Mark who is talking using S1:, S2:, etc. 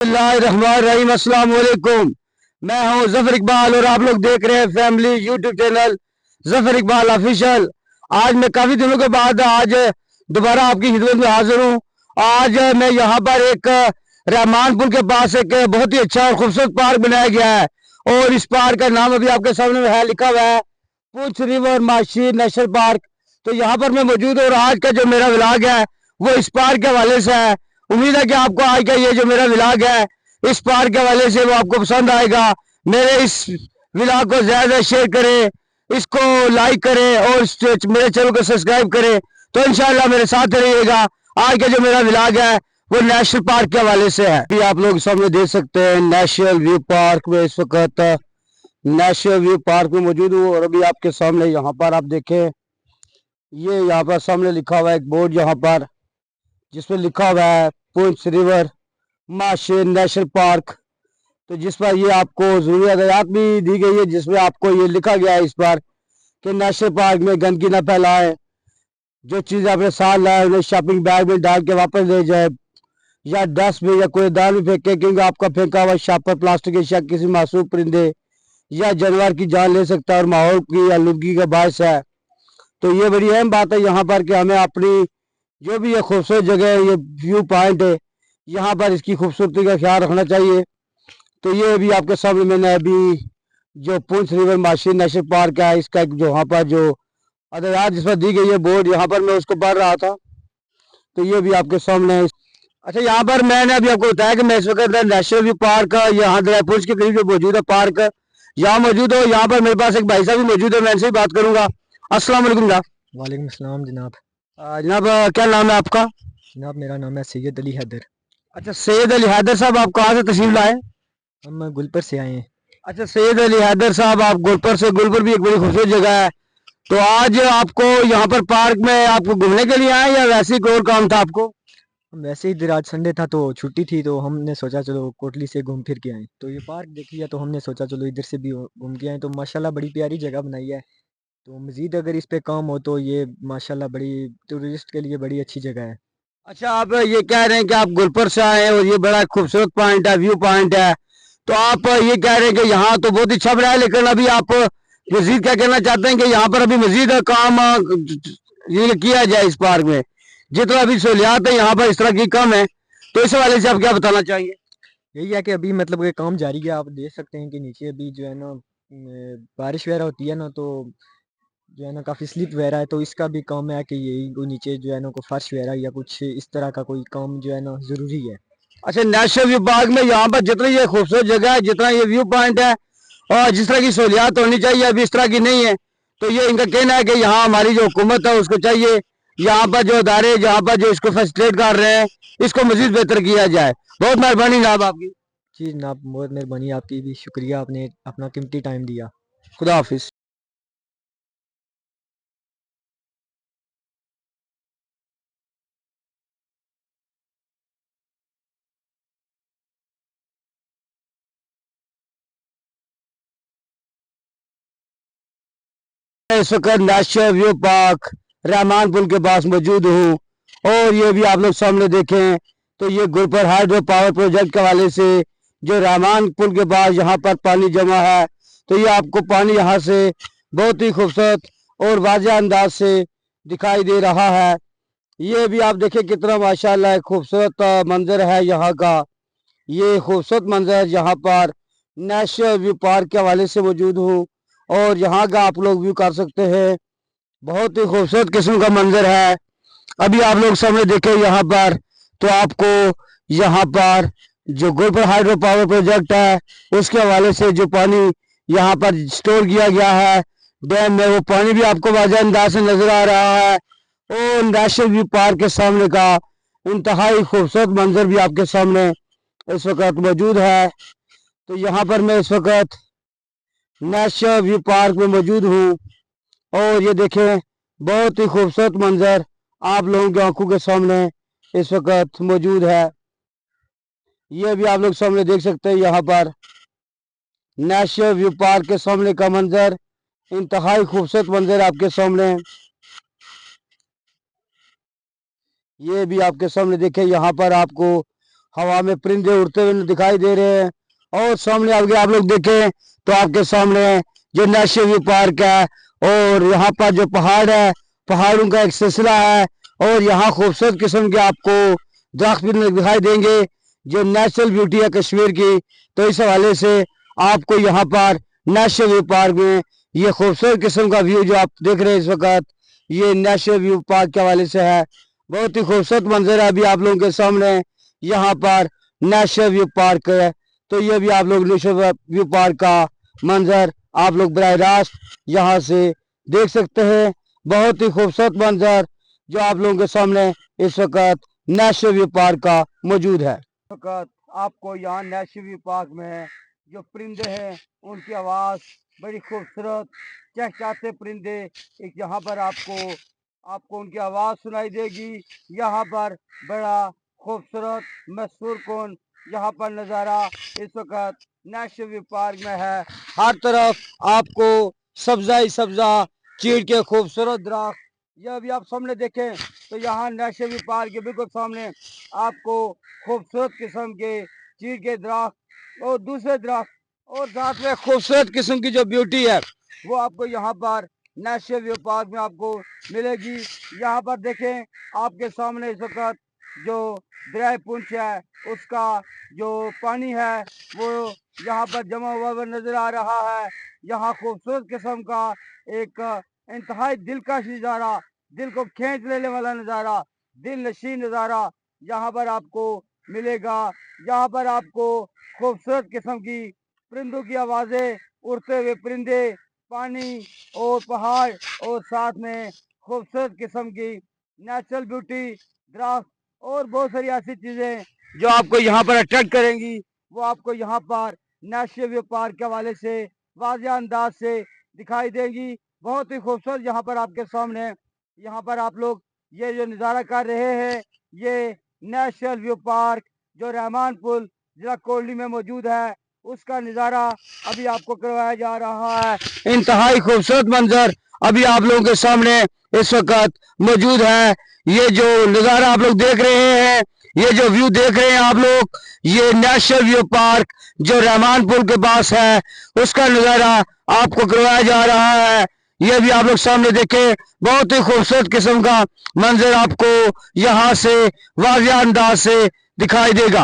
S1: बिस्मिल्लाहिर्रहमानिर्रहीम, अस्सलाम वालेकुम। मैं हूं जफर इकबाल और आप लोग देख रहे हैं family YouTube channel Zafar Iqbal official. आज मैं काफी दिनों के बाद आज दोबारा आपकी खिदमत में हाजिर हूं। आज मैं यहाँ पर एक रहमान पुल के पास एक बहुत ही अच्छा और खूबसूरत पार्क बनाया गया है और इस पार्क का नाम अभी आपके सामने है, लिखा हुआ है पुंछ रिवर माशी नेशनल पार्क। तो यहाँ पर मैं मौजूद हूँ और आज का जो मेरा व्लॉग है वो इस पार्क के हवाले से है। उम्मीद है कि आपको आज का ये जो मेरा व्लॉग है इस पार्क के हवाले से वो आपको पसंद आएगा। मेरे इस व्लॉग को ज्यादा शेयर करें, इसको लाइक करें और मेरे चैनल को सब्सक्राइब करें। तो इंशाल्लाह मेरे साथ रहिएगा। आज का जो मेरा व्लॉग है वो नेशनल पार्क के हवाले से है। अभी आप लोग सामने देख सकते हैं नेशनल व्यू पार्क में इस वक्त नेशनल व्यू पार्क में मौजूद हूँ और अभी आपके सामने यहाँ पर आप देखें, ये यहाँ पर सामने लिखा हुआ है एक बोर्ड यहाँ पर जिसमें लिखा हुआ है पुंछ रिवर माशी नेशनल पार्क। तो जिस पर ये आपको जरूरी हदायत भी दी गई है जिसमें आपको ये लिखा गया है इस पर कि नेशनल पार्क में गंदगी न फैलाएं, जो चीज़ आपने साथ लाए उन्हें शॉपिंग बैग में डाल के वापस ले जाए या डस्ट में या कोई दान में फेंके, क्योंकि आपका फेंका हुआ शॉपर प्लास्टिक या किसी मासूम परिंदे या जानवर की जान ले सकता है और माहौल की आलूदगी का बायस है। तो ये बड़ी अहम बात है यहाँ पर कि हमें अपनी जो भी ये खूबसूरत जगह है, ये व्यू पॉइंट है, यहाँ पर इसकी खूबसूरती का ख्याल रखना चाहिए। तो ये अभी आपके सामने मैंने अभी जो पुंछ रिवर माशी नेशनल पार्क है इसका जो यहाँ पर जो हदायत जिस पर दी गई है बोर्ड, यहाँ पर मैं उसको पढ़ रहा था। तो ये भी आपके सामने है। अच्छा, यहाँ पर मैंने अभी आपको बताया कि मैं इस वक्त नेशनल व्यू पार्क यहाँ पुंछ के करीब जो मौजूद है पार्क, यहाँ मौजूद हो। यहाँ पर मेरे पास एक भाई साहब भी मौजूद है, मैं इनसे ही बात करूंगा। अस्सलाम वालेकुम जनाब।
S2: वालेकुम अस्सलाम जनाब।
S1: जनाब क्या नाम है आपका?
S2: जनाब मेरा नाम है सैयद अली हैदर।
S1: अच्छा, सैयद अली हैदर साहब, आप कहाँ से तशरीफ लाए?
S2: हम गुलपर से आए हैं।
S1: अच्छा, सैयद अली हैदर साहब आप गुलपर से। गुलपर भी एक बड़ी खूबसूरत जगह है। तो आज आपको यहाँ पर पार्क में आपको घूमने के लिए आए या वैसे ही कोई और काम था आपको?
S2: हम वैसे ही इधर आज संडे था तो छुट्टी थी तो हमने सोचा चलो कोटली से घूम फिर के आए, तो ये पार्क देख लिया तो हमने सोचा चलो इधर से भी घूम के आए। तो माशाल्लाह बड़ी प्यारी जगह बनाई है। तो मज़ीद अगर इस पे काम हो तो ये माशाल्लाह बड़ी टूरिस्ट के लिए बड़ी अच्छी जगह है।
S1: अच्छा, आप ये कह रहे हैं कि आप गुलपर से आए हैं और ये बड़ा खूबसूरत पॉइंट है, व्यू पॉइंट है। तो आप ये कह रहे हैं कि यहाँ तो बहुत अच्छा बना है, लेकिन अभी आप मजीद क्या कहना चाहते हैं कि यहाँ पर अभी मजीद काम ये किया जाए इस पार्क में? जितना अभी सहूलियात है यहाँ पर इस तरह की कम है, तो इस हवाले से आप क्या बताना चाहेंगे?
S2: यही है कि अभी मतलब ये काम जारी है। आप देख सकते हैं कि नीचे अभी जो है ना बारिश वगैरह होती है ना तो जो है ना काफ़ी स्लिप वगैरह है, तो इसका भी काम है कि यही को नीचे जो है ना को फर्श वगैरह या कुछ इस तरह का कोई काम जो है ना ज़रूरी है।
S1: अच्छा, नेशनल व्यू पार्क में यहाँ पर जितनी ये खूबसूरत जगह है, जितना ये व्यू पॉइंट है और जिस तरह की सहूलियात होनी चाहिए अभी इस तरह की नहीं है। तो ये इनका कहना है कि यहाँ हमारी जो हुकूमत है उसको चाहिए यहाँ पर जो अदारे जहाँ पर जो इसको फैसिलिटेट कर रहे हैं इसको मजीद बेहतर किया जाए। बहुत मेहरबानी जनाब आपकी।
S2: जी जनाब, बहुत मेहरबानी आपकी भी, शुक्रिया आपने अपना कीमती टाइम दिया।
S1: खुदा हाफिज। इस वक्त नेशनल व्यू पार्क रहमान पुल के पास मौजूद हूँ और ये भी आप लोग सामने देखें तो ये गुलपर हाइड्रो पावर प्रोजेक्ट के हवाले से जो रहमान पुल के पास यहाँ पर पानी जमा है, तो ये आपको पानी यहाँ से बहुत ही खूबसूरत और वाज़ेह अंदाज से दिखाई दे रहा है। ये भी आप देखें कितना माशाल्लाह खूबसूरत मंजर है यहाँ का। ये खूबसूरत मंजर यहाँ पर नेशनल व्यू पार्क के हवाले से मौजूद हूँ और यहाँ का आप लोग व्यू कर सकते हैं। बहुत ही खूबसूरत किस्म का मंजर है। अभी आप लोग सामने देखें यहाँ पर तो आपको यहाँ पर जो गुलपर हाइड्रो पावर प्रोजेक्ट है उसके हवाले से जो पानी यहाँ पर स्टोर किया गया है डैम में, वो पानी भी आपको वाज़ेह अंदाज से नजर आ रहा है। और नेशनल व्यू पार्क के सामने का इंतहाई खूबसूरत मंजर भी आपके सामने इस वक्त मौजूद है। तो यहाँ पर मैं इस वक्त नेशनल व्यू पार्क में मौजूद हूँ और ये देखें बहुत ही खूबसूरत मंजर आप लोगों की आंखों के सामने इस वक्त मौजूद है। ये भी आप लोग सामने देख सकते हैं यहाँ पर नेशनल व्यू पार्क के सामने का मंजर, इंतहाई खूबसूरत मंजर आपके सामने। ये भी आपके सामने देखें यहाँ पर आपको हवा में परिंदे उड़ते हुए दिखाई दे रहे हैं। और सामने आगे आप लोग देखें तो आपके सामने जो नेशनल व्यू पार्क है और यहाँ पर जो पहाड़ है, पहाड़ों का एक सिलसिला है और यहाँ खूबसूरत किस्म के आपको दरख्त भी दिखाई देंगे जो नेचुरल ब्यूटी है कश्मीर की। तो इस हवाले से आपको यहाँ पर नेशनल व्यू पार्क में ये खूबसूरत किस्म का व्यू जो आप देख रहे हैं इस वक्त, ये नेशनल व्यू पार्क के हवाले से है। बहुत ही खूबसूरत मंजर है अभी आप लोगों के सामने यहाँ पर नेशनल व्यू पार्क है। तो ये भी आप लोग नेशनल व्यू पार्क का मंजर आप लोग बराह रास्त यहाँ से देख सकते हैं। बहुत ही खूबसूरत मंजर जो आप लोगों के सामने इस वक्त नेशनल व्यू पार्क का मौजूद है। इस वक्त आपको यहाँ नेशनल व्यू पार्क में जो परिंदे हैं उनकी आवाज़ बड़ी खूबसूरत चहचहाते परिंदे एक यहाँ पर आपको उनकी आवाज़ सुनाई देगी। यहाँ पर बड़ा खूबसूरत मशहूर कौन यहाँ पर नज़ारा इस वक्त नेशनल व्यू पार्क में है। हर तरफ आपको सब्जा ही सब्जा चीड़ के खूबसूरत दरख्त, यह भी आप सामने देखें तो यहाँ नेशनल व्यू पार्क के बिल्कुल सामने आपको खूबसूरत किस्म के चीड़ के दरख्त और दूसरे दरख्त और साथ में खूबसूरत किस्म की जो ब्यूटी है वो आपको यहाँ पर नेशनल व्यू पार्क में आपको मिलेगी। यहाँ पर देखें आपके सामने इस वक्त जो दरिया पुंछ है उसका जो पानी है वो यहाँ पर जमा हुआ नजर आ रहा है। यहाँ खूबसूरत किस्म का एक इंतहाई दिलकश नज़ारा, दिल को खींच लेने वाला नज़ारा, दिल नशीं नज़ारा यहाँ पर आपको मिलेगा। यहाँ पर आपको खूबसूरत किस्म की परिंदों की आवाज़ें, उड़ते हुए परिंदे, पानी और पहाड़ और साथ में खूबसूरत किस्म की नेचुरल ब्यूटी, दरख्त और बहुत सारी ऐसी चीज़ें जो आपको यहाँ पर अट्रैक्ट करेंगी वो आपको यहाँ पर नेशनल व्यू पार्क के हवाले से वाज़ेह अंदाज से दिखाई देंगी। बहुत ही खूबसूरत यहाँ पर आपके सामने यहाँ पर आप लोग ये जो नज़ारा कर रहे हैं ये नेशनल व्यू पार्क जो रहमानपुर जिला कोटली में मौजूद है उसका नज़ारा अभी आपको करवाया जा रहा है। इंतहाई खूबसूरत मंजर अभी आप लोगों के सामने इस वक्त मौजूद है। ये जो नज़ारा आप लोग देख रहे हैं, ये जो व्यू देख रहे हैं आप लोग, ये नेशनल व्यू पार्क जो रहमानपुर के पास है उसका नज़ारा आपको करवाया जा रहा है। ये भी आप लोग सामने देखें, बहुत ही खूबसूरत किस्म का मंजर आपको यहाँ से वाज़ेह अंदाज से दिखाई देगा।